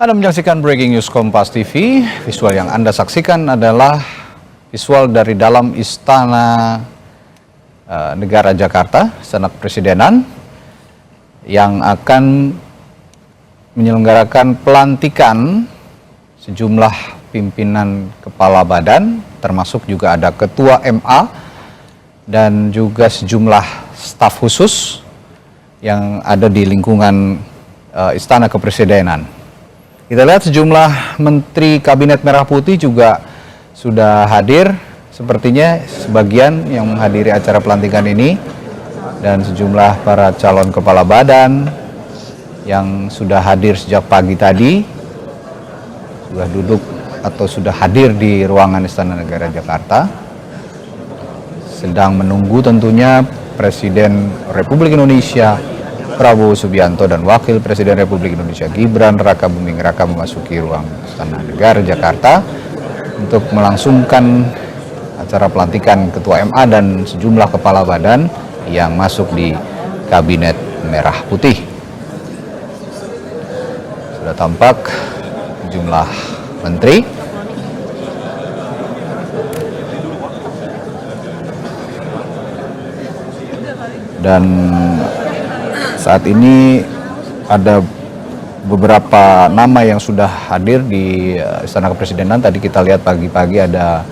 Anda menyaksikan Breaking News Kompas TV. Visual yang Anda saksikan adalah visual dari dalam Istana Negara Jakarta, Istana Kepresidenan, yang akan menyelenggarakan pelantikan sejumlah pimpinan kepala badan, termasuk juga ada Ketua MA dan juga sejumlah staf khusus yang ada di lingkungan Istana Kepresidenan. Kita lihat sejumlah Menteri Kabinet Merah Putih juga sudah hadir, sepertinya sebagian yang menghadiri acara pelantikan ini, dan sejumlah para calon kepala badan yang sudah hadir sejak pagi tadi, sudah duduk atau sudah hadir di ruangan Istana Negara Jakarta, sedang menunggu tentunya Presiden Republik Indonesia Prabowo Subianto dan Wakil Presiden Republik Indonesia Gibran Raka Buming Raka memasuki ruang Istana Negara Jakarta untuk melangsungkan acara pelantikan Ketua MA dan sejumlah kepala badan yang masuk di Kabinet Merah Putih. Sudah tampak sejumlah menteri. Dan saat ini ada beberapa nama yang sudah hadir di Istana Kepresidenan. Tadi kita lihat pagi-pagi ada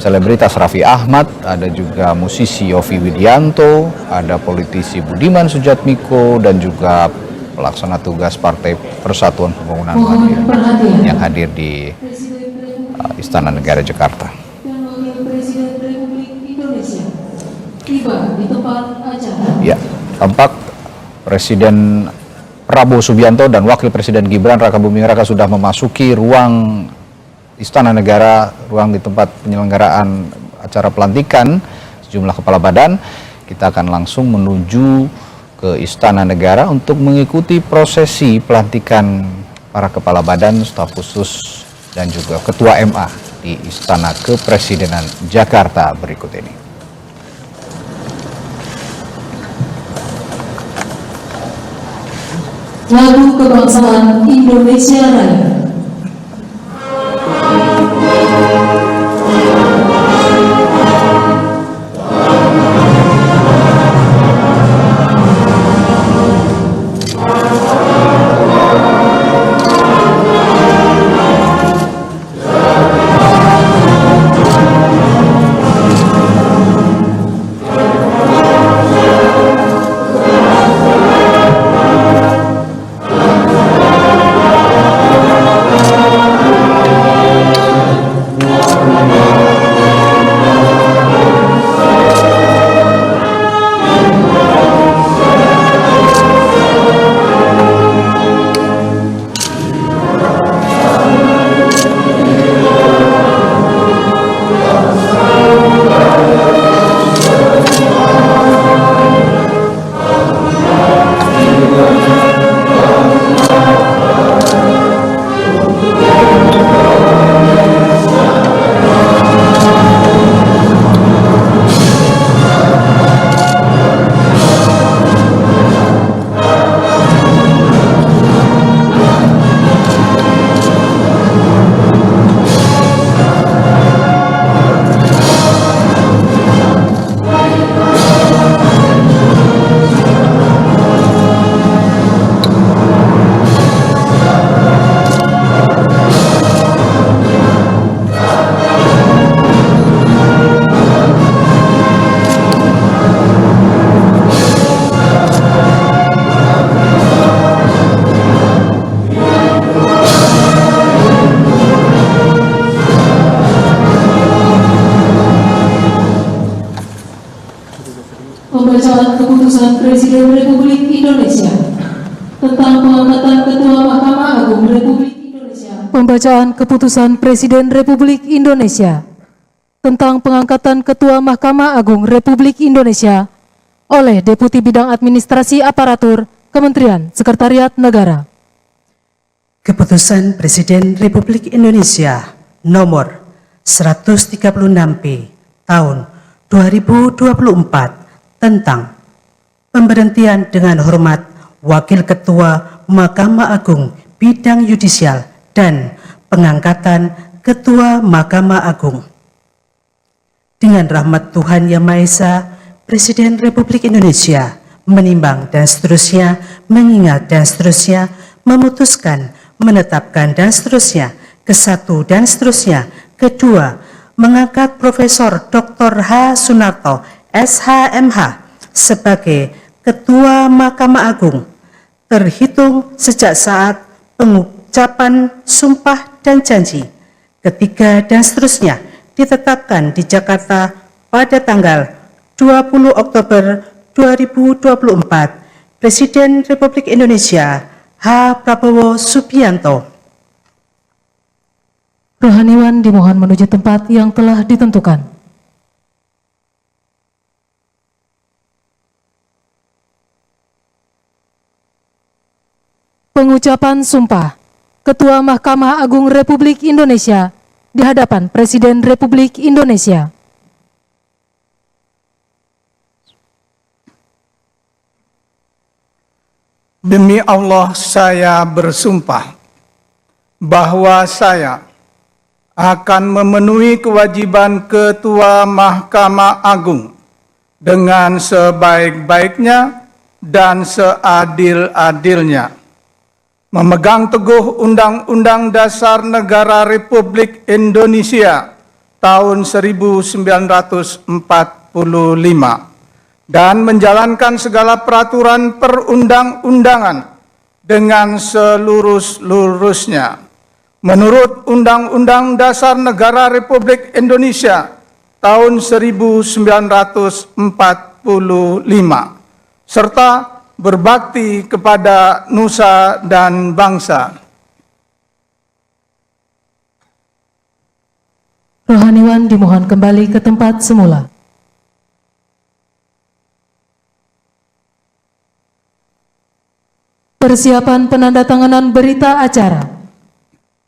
selebritas Raffi Ahmad, ada juga musisi Yovie Widianto, ada politisi Budiman Sujatmiko, dan juga pelaksana tugas Partai Persatuan Pembangunan yang hadir di Istana Negara Jakarta. Ya, tampak Presiden Prabowo Subianto dan Wakil Presiden Gibran Raka Buming Raka sudah memasuki ruang Istana Negara, ruang di tempat penyelenggaraan acara pelantikan sejumlah kepala badan. Kita akan langsung menuju ke Istana Negara untuk mengikuti prosesi pelantikan para kepala badan, staf khusus, dan juga Ketua MA di Istana Kepresidenan Jakarta berikut ini. Lagu Kebangsaan Indonesia Raya. Pembacaan Keputusan Presiden Republik Indonesia tentang pengangkatan Ketua Mahkamah Agung Republik Indonesia. Pembacaan Keputusan Presiden Republik Indonesia tentang pengangkatan Ketua Mahkamah Agung Republik Indonesia oleh Deputi Bidang Administrasi Aparatur Kementerian Sekretariat Negara. Keputusan Presiden Republik Indonesia nomor 136P tahun 2024 tentang pemberhentian dengan hormat Wakil Ketua Mahkamah Agung bidang yudisial dan pengangkatan Ketua Mahkamah Agung. Dengan rahmat Tuhan Yang Maha Esa, Presiden Republik Indonesia menimbang dan seterusnya, mengingat dan seterusnya, memutuskan, menetapkan dan seterusnya, ke-1 dan seterusnya, kedua, mengangkat Profesor Dr. H. Sunarto, SHMH, sebagai Ketua Mahkamah Agung, terhitung sejak saat pengucapan sumpah dan janji. Ketiga dan seterusnya ditetapkan di Jakarta pada tanggal 20 Oktober 2024, Presiden Republik Indonesia H. Prabowo Subianto. Rohaniwan dimohon menuju tempat yang telah ditentukan. Pengucapan sumpah Ketua Mahkamah Agung Republik Indonesia di hadapan Presiden Republik Indonesia. Demi Allah, saya bersumpah bahwa saya akan memenuhi kewajiban Ketua Mahkamah Agung dengan sebaik-baiknya dan seadil-adilnya, memegang teguh Undang-Undang Dasar Negara Republik Indonesia tahun 1945 dan menjalankan segala peraturan perundang-undangan dengan selurus-lurusnya menurut Undang-Undang Dasar Negara Republik Indonesia tahun 1945 serta berbakti kepada nusa dan bangsa. Rohaniwan dimohon kembali ke tempat semula. Persiapan penandatanganan berita acara.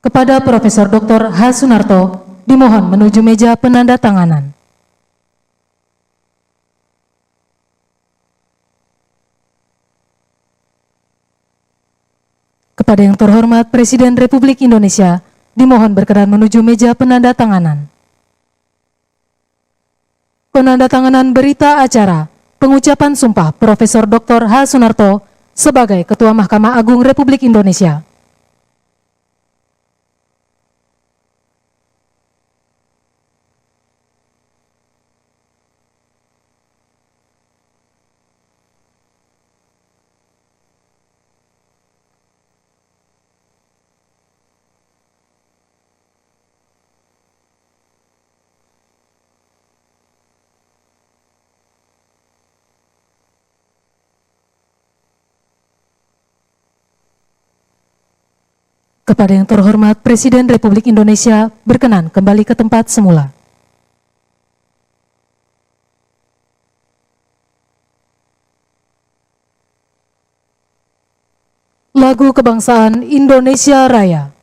Kepada Profesor Dr. H. Sunarto dimohon menuju meja penandatanganan. Kepada yang terhormat Presiden Republik Indonesia dimohon berkenan menuju meja penandatanganan. Penandatanganan berita acara pengucapan sumpah Profesor Dr. H. Sunarto sebagai Ketua Mahkamah Agung Republik Indonesia. Kepada yang terhormat Presiden Republik Indonesia berkenan kembali ke tempat semula. Lagu Kebangsaan Indonesia Raya.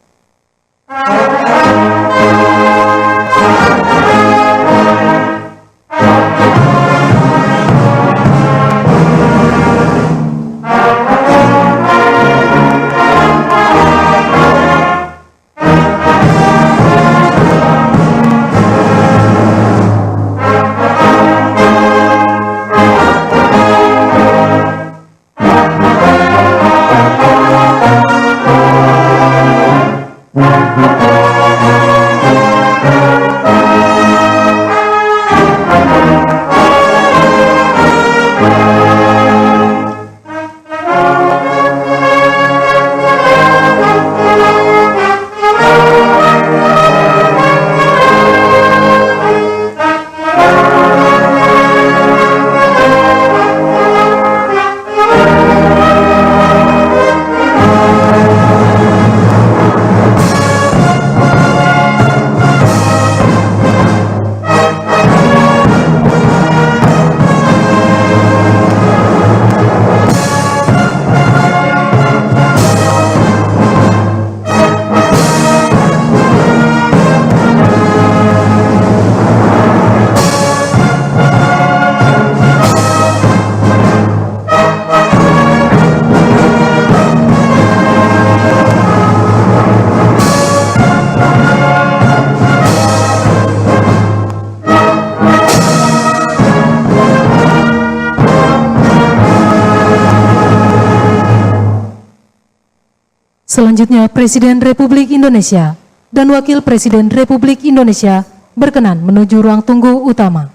Selanjutnya, Presiden Republik Indonesia dan Wakil Presiden Republik Indonesia berkenan menuju ruang tunggu utama.